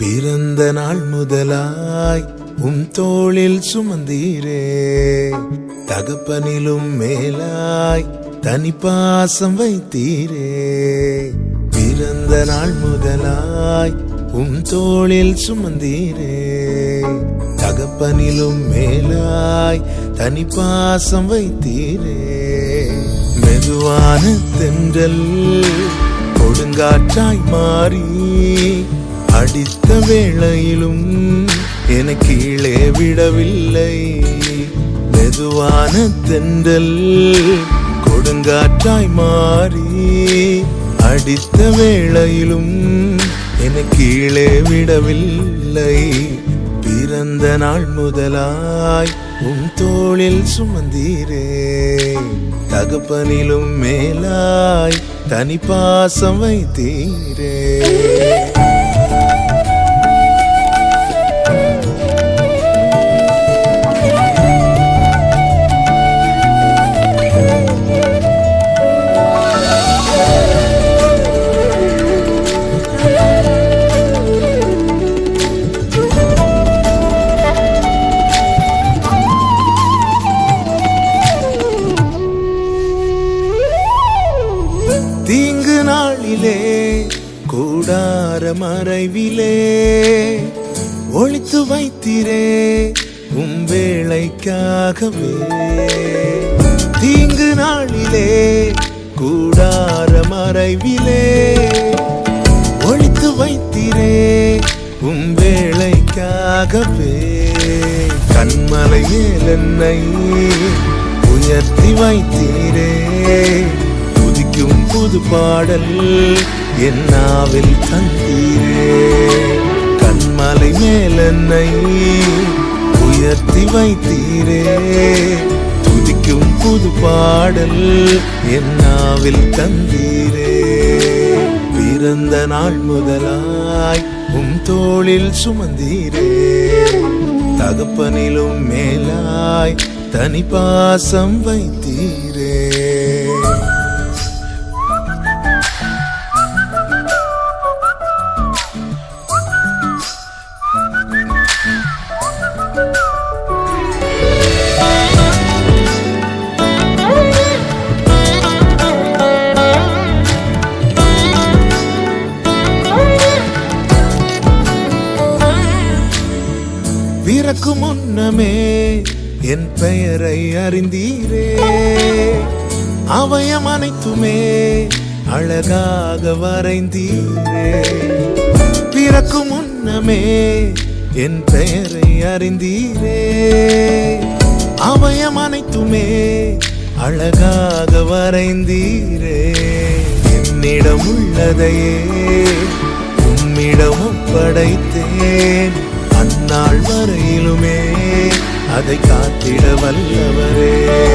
பிறந்த நாள் முதலாய் தோளில் சுமந்தீரே, தகப்பனிலும் மேலாய் தனி பாசம் வைத்தீரே. பிறந்த நாள் முதலாய் தோளில் சுமந்தீரே, தகப்பனிலும் மேலாய் தனி பாசம் வைத்தீரே. மெதுவான தென்றல் கொடுங்காற்றாய் மாறி அடித்த வேளையிலும் என கீழே விடவில்லை. மெதுவான தென்றல் கொடுங்காற்றாய் மாறி அடித்த வேளையிலும் என கீழே விடவில்லை. பிறந்த நாள் முதலாய் தோளில் சுமந்தீரே, தகப்பனிலும் மேலாய் தனி பாசம் வைத்தீரே. தீங்கு நாளிலே கூடார மறைவிலே ஒளித்து வைத்தீரே வேளைக்காகவே. தீங்கு நாளிலே கூடார மறைவிலே ஒளித்து வைத்தீரே வேளைக்காகவே. கண்மலை மேல் என்னை உயர்த்தி வைத்தீரே, துதிக்கும் புது பாடல் என் நாவில் தந்தீரே. கண்மலை மேல் என்னை உயர்த்தி வைத்தீரே, துதிக்கும் புது பாடல் என் நாவில் தந்தீரே. பிறந்த நாள் முதலாய் தோளில் சுமந்தீரே, தகப்பனிலும் மேலாய் தனி பாசம் வைத்தீரே. பிறக்கு முன்னமே என் பெயரை அறிந்தீரே, அவயம் அனைத்துமே அழகாக வரைந்தீரே. பிறக்கு முன்னமே என் பெயரை அறிந்தீரே, அவயம் அனைத்துமே அழகாக வரைந்தீரே. என்னிடம் உள்ளதையே உம்மிடம் ஒப்படைத்தேன், அந்நாள் வரையிலுமே அதை காத்திட வல்லவரே.